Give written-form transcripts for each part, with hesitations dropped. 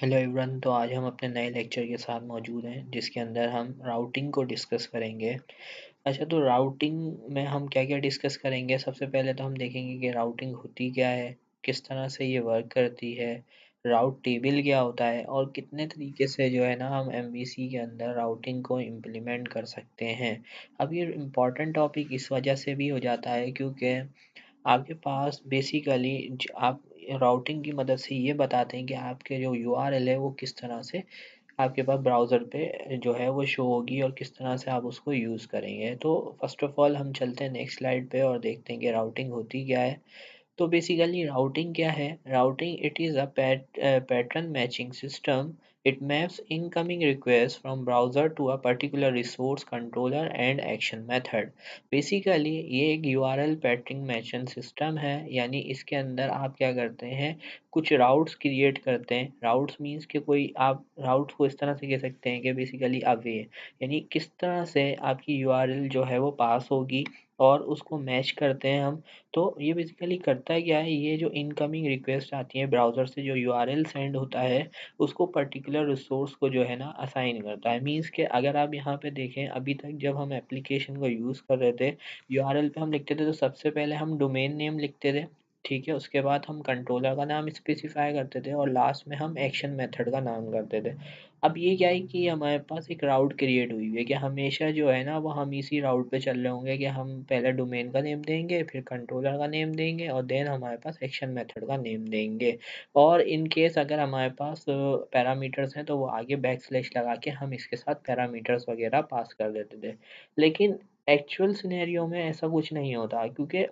Hello everyone. तो आज हम अपने नए लेक्चर के साथ मौजूद हैं जिसके अंदर हम राउटिंग को डिस्कस करेंगे। अच्छा, तो राउटिंग में हम क्या क्या डिस्कस करेंगे? सबसे पहले तो हम देखेंगे कि राउटिंग होती क्या है, किस तरह से ये वर्क करती है, राउट टेबल क्या होता है और कितने तरीके से जो है ना हम एमवीसी के अंदर राउटिंग को इम्प्लीमेंट कर सकते हैं। अब ये इम्पॉर्टेंट टॉपिक इस वजह से भी हो जाता है क्योंकि आपके पास बेसिकली आप राउटिंग की मदद से ये बताते हैं कि आपके जो यूआरएल है वो किस तरह से आपके पास ब्राउज़र पे जो है वो शो होगी और किस तरह से आप उसको यूज़ करेंगे। तो फर्स्ट ऑफ ऑल हम चलते हैं नेक्स्ट स्लाइड पे और देखते हैं कि राउटिंग होती क्या है। तो बेसिकली राउटिंग क्या है? Routing it is a pattern matching system. It maps incoming request from browser to a particular resource controller and action method. Basically ये एक यूआरएल पैटर्न मैचिंग सिस्टम है, यानी इसके अंदर आप क्या करते हैं, कुछ राउट्स क्रिएट करते हैं। राउट्स मीन्स कि कोई आप राउट को इस तरह से कह सकते हैं कि बेसिकली अ वे, यानी किस तरह से आपकी यूआरएल जो है वो पास होगी और उसको मैच करते हैं हम। तो ये बेसिकली करता है क्या है, ये जो इनकमिंग रिक्वेस्ट आती है ब्राउज़र से, जो यूआरएल सेंड होता है उसको पर्टिकुलर रिसोर्स को जो है ना असाइन करता है। मीन्स कि अगर आप यहाँ पे देखें, अभी तक जब हम एप्लीकेशन को यूज़ कर रहे थे, यूआरएल पे हम लिखते थे तो सबसे पहले हम डोमेन नेम लिखते थे, ठीक है। उसके बाद हम कंट्रोलर का नाम स्पेसिफाई करते थे और लास्ट में हम एक्शन मेथड का नाम करते थे। अब ये क्या है कि हमारे पास एक राउट क्रिएट हुई हुई है कि हमेशा जो है ना वो हम इसी राउट पे चल रहे होंगे कि हम पहले डोमेन का नेम देंगे, फिर कंट्रोलर का नेम देंगे और देन हमारे पास एक्शन मेथड का नेम देंगे। और इन केस अगर हमारे पास पैरामीटर्स हैं तो वो आगे बैक स्लैश लगा के हम इसके साथ पैरामीटर्स वगैरह पास कर देते थे। लेकिन एक्चुअल सिनेरियो में ऐसा कुछ नहीं होता, क्योंकि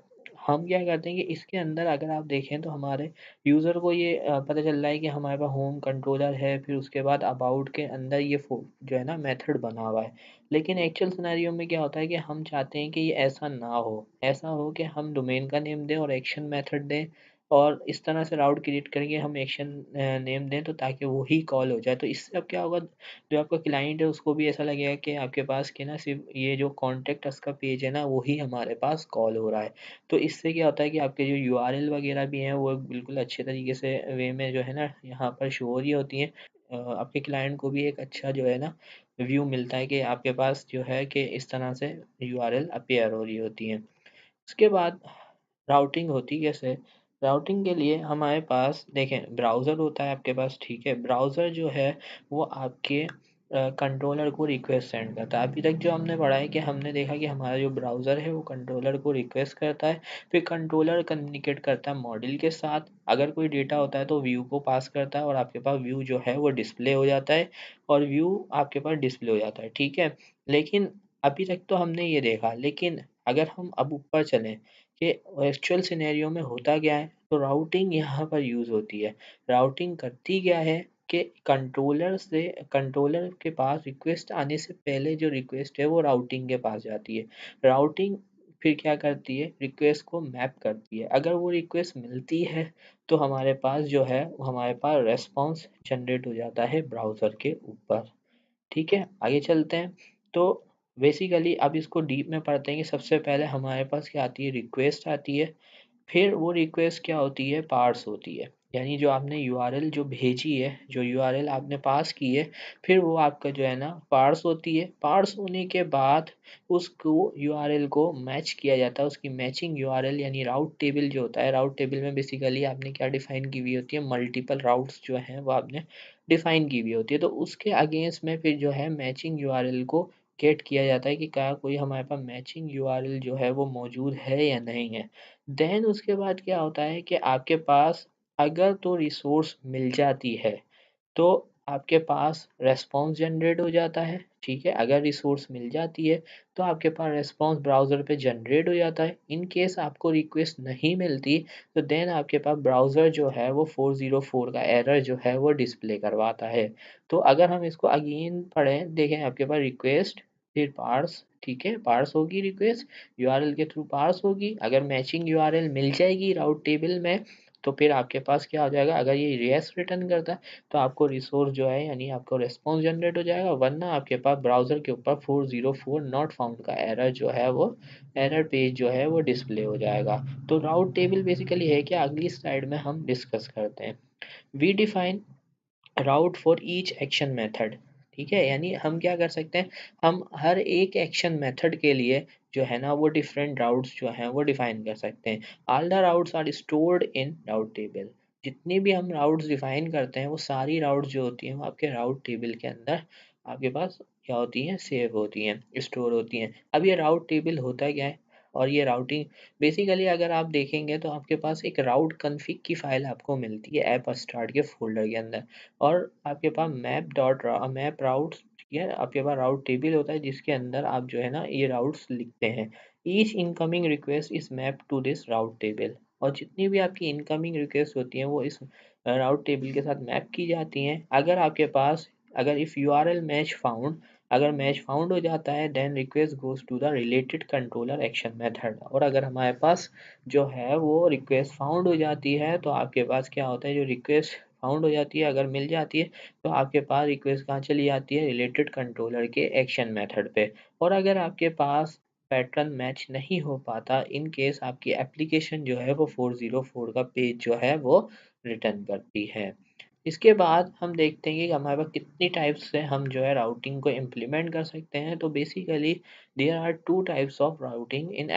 हम क्या करते हैं कि इसके अंदर अगर आप देखें तो हमारे यूज़र को ये पता चल रहा है कि हमारे पास होम कंट्रोलर है, फिर उसके बाद अबाउट के अंदर ये जो है ना मेथड बना हुआ है। लेकिन एक्चुअल सिनेरियो में क्या होता है कि हम चाहते हैं कि ये ऐसा ना हो, ऐसा हो कि हम डोमेन का नेम दें और एक्शन मेथड दें और इस तरह से राउट क्रिएट करके हम एक्शन नेम दें, तो ताकि वो ही कॉल हो जाए। तो इससे अब क्या होगा, जो आपका क्लाइंट है उसको भी ऐसा लगेगा कि आपके पास कि ना सिर्फ ये जो कॉन्टेक्ट अस का पेज है ना वही हमारे पास कॉल हो रहा है। तो इससे क्या होता है कि आपके जो यूआरएल वगैरह भी हैं वो बिल्कुल अच्छे तरीके से वे में जो है ना यहाँ पर शो हो रही होती हैं। आपके क्लाइंट को भी एक अच्छा जो है ना व्यू मिलता है कि आपके पास जो है कि इस तरह से यूआरएल अपीयर हो रही होती हैं। उसके बाद राउटिंग होती कैसे? राउटिंग के लिए हमारे पास देखें ब्राउज़र होता है आपके पास, ठीक है। ब्राउज़र जो है वो आपके कंट्रोलर को रिक्वेस्ट सेंड करता है। अभी तक जो हमने पढ़ा है कि हमने देखा कि हमारा जो ब्राउज़र है वो कंट्रोलर को रिक्वेस्ट करता है, फिर कंट्रोलर कम्युनिकेट करता है मॉड्यूल के साथ। अगर कोई डेटा होता है तो व्यू को पास करता है और आपके पास व्यू जो है वो डिस्प्ले हो जाता है और व्यू आपके पास डिस्प्ले हो जाता है, ठीक है। लेकिन अभी तक तो हमने ये देखा, लेकिन अगर हम अब ऊपर चलें कि एक्चुअल सिनेरियो में होता क्या है, तो राउटिंग यहाँ पर यूज़ होती है। राउटिंग करती क्या है कि कंट्रोलर के पास रिक्वेस्ट आने से पहले जो रिक्वेस्ट है वो राउटिंग के पास जाती है। राउटिंग फिर क्या करती है, रिक्वेस्ट को मैप करती है। अगर वो रिक्वेस्ट मिलती है तो हमारे पास जो है हमारे पास रेस्पॉन्स जनरेट हो जाता है ब्राउज़र के ऊपर, ठीक है। आगे चलते हैं। तो बेसिकली अब इसको डीप में पढ़ते हैं कि सबसे पहले हमारे पास क्या आती है, रिक्वेस्ट आती है। फिर वो रिक्वेस्ट क्या होती है, पार्स होती है। यानी जो आपने यूआरएल जो भेजी है, जो यूआरएल आपने पास की है, फिर वो आपका जो है ना पार्स होती है। पार्स होने के बाद उसको यूआरएल को मैच किया जाता है, उसकी मैचिंग यूआरएल यानी राउट टेबल जो होता है। राउट टेबल में बेसिकली आपने क्या डिफाइन की हुई होती है, मल्टीपल राउट्स जो हैं वो आपने डिफाइन की हुई होती है। तो उसके अगेंस्ट में फिर जो है मैचिंग यूआरएल को गेट किया जाता है कि क्या कोई हमारे पास मैचिंग यूआरएल जो है वो मौजूद है या नहीं है। देन उसके बाद क्या होता है कि आपके पास अगर तो रिसोर्स मिल जाती है तो आपके पास रेस्पॉन्स जनरेट हो जाता है, ठीक है। अगर रिसोर्स मिल जाती है तो आपके पास रेस्पॉन्स ब्राउज़र पे जनरेट हो जाता है। इन केस आपको रिक्वेस्ट नहीं मिलती तो देन आपके पास ब्राउज़र जो है वो 404 का एरर जो है वो डिस्प्ले करवाता है। तो अगर हम इसको अगेन पढ़ें, देखें आपके पास रिक्वेस्ट, फिर पार्स, ठीक है। पार्स होगी रिक्वेस्ट, यूआरएल के थ्रू पार्स होगी। अगर मैचिंग यूआरएल मिल जाएगी राउट टेबल में तो फिर आपके पास क्या हो जाएगा, अगर ये येस रिटर्न करता है तो आपको रिसोर्स जो है यानी आपको रिस्पॉन्स जनरेट हो जाएगा, वरना आपके पास ब्राउज़र के ऊपर 404 नॉट फाउंड का एरर जो है वो एरर पेज जो है वो डिस्प्ले हो जाएगा। तो राउट टेबल बेसिकली है क्या, अगली स्लाइड में हम डिस्कस करते हैं। We define route for each action method. ठीक है, यानी हम क्या कर सकते हैं, हम हर एक एक्शन मेथड के लिए जो है ना वो डिफरेंट राउट्स जो हैं वो डिफाइन कर सकते हैं। All the routes are stored in route table. जितनी भी हम राउट्स डिफाइन करते हैं वो सारी राउट्स जो होती हैं वो आपके राउट टेबल के अंदर आपके पास क्या होती हैं, सेव होती हैं, स्टोर होती हैं। अब ये राउट टेबल होता क्या है, और ये राउटिंग बेसिकली अगर आप देखेंगे तो आपके पास एक राउट कन्फिग की फाइल आपको मिलती है ऐप स्टार्ट के फोल्डर के अंदर, और आपके पास मैप राउट्स, ठीक है, आपके पास राउट टेबल होता है जिसके अंदर आप जो है ना ये राउट्स लिखते हैं। Each incoming request is map to this route table, और जितनी भी आपकी इनकमिंग रिक्वेस्ट होती हैं वो इस राउट टेबल के साथ मैप की जाती हैं। अगर आपके पास, अगर इफ़ यूआरएल मैच फाउंड, अगर मैच फाउंड हो जाता है then request goes to the related controller action method, और अगर हमारे पास जो है वो रिक्वेस्ट फाउंड हो जाती है तो आपके पास क्या होता है, जो रिक्वेस्ट फाउंड हो जाती है अगर मिल जाती है तो आपके पास रिक्वेस्ट कहाँ चली जाती है, रिलेटेड कंट्रोलर के एक्शन मेथड पे। और अगर आपके पास पैटर्न मैच नहीं हो पाता, इन केस आपकी एप्लीकेशन जो है वो 404 का पेज जो है वो रिटर्न करती है। इसके बाद हम देखते हैं कि हमारे पास कितनी टाइप्स से हम जो है राउटिंग को इम्प्लीमेंट कर सकते हैं। तो basically there are two types of routing in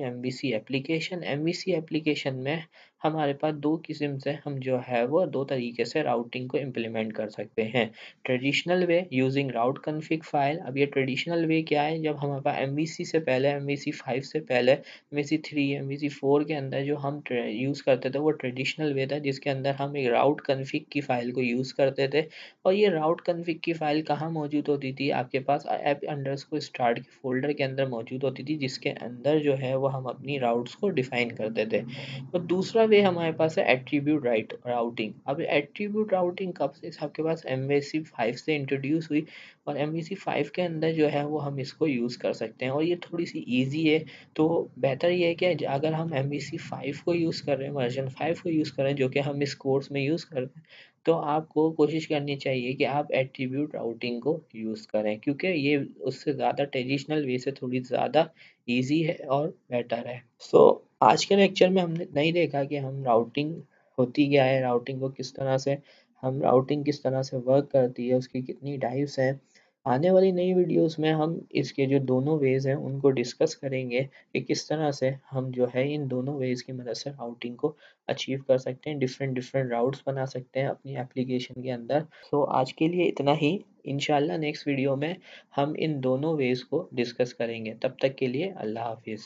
MVC application. MVC application में हमारे पास दो किस्म से हम जो है वो दो तरीके से राउटिंग को इम्प्लीमेंट कर सकते हैं। ट्रेडिशनल वे यूजिंग राउट कन्फिग फाइल। अब ये ट्रेडिशनल वे क्या है, जब हमारे पास एमवीसी से पहले, एमवीसी 5 से पहले, एमवीसी 3, एमवीसी 4 के अंदर जो हम यूज़ करते थे वो ट्रेडिशनल वे था जिसके अंदर हम एक राउट कन्फिग की फ़ाइल को यूज़ करते थे। और ये राउट कन्फिग की फ़ाइल कहाँ मौजूद होती थी, आपके पास ऐप अंडरस्कोर स्टार्ट के फ़ोल्डर के अंदर मौजूद होती थी जिसके अंदर जो है वो हम अपनी राउट्स को डिफ़ाइन करते थे। और दूसरा वे हमारे पास है एट्रीब्यूट राउटिंग। अब एट्रीब्यूट राउटिंग कब से आपके पास एमवीसी 5 से इंट्रोड्यूस हुई, और एमवीसी 5 के अंदर जो है वो हम इसको यूज़ कर सकते हैं और ये थोड़ी सी ईजी है। तो बेहतर ये है कि अगर हम MVC 5 को यूज़ कर रहे हैं, वर्जन 5 को यूज़ कर रहे हैं जो कि हम इस कोर्स में यूज़ कर रहे हैं, तो आपको कोशिश करनी चाहिए कि आप एट्रीब्यूट राउटिंग को यूज़ करें, क्योंकि ये उससे ज़्यादा ट्रेडिशनल वे से थोड़ी ज़्यादा ईजी है और बेटर है। सो आज के लेक्चर में हमने नहीं देखा कि हम राउटिंग होती क्या है, राउटिंग को किस तरह से, हम राउटिंग किस तरह से वर्क करती है, उसकी कितनी टाइप्स हैं। आने वाली नई वीडियोस में हम इसके जो दोनों वेज हैं उनको डिस्कस करेंगे कि किस तरह से हम जो है इन दोनों वेज की मदद से राउटिंग को अचीव कर सकते हैं, डिफरेंट डिफरेंट राउट्स बना सकते हैं अपनी एप्लीकेशन के अंदर। सो आज के लिए इतना ही। इंशाल्लाह नेक्स्ट वीडियो में हम इन दोनों वेज को डिस्कस करेंगे। तब तक के लिए अल्लाह हाफिज़।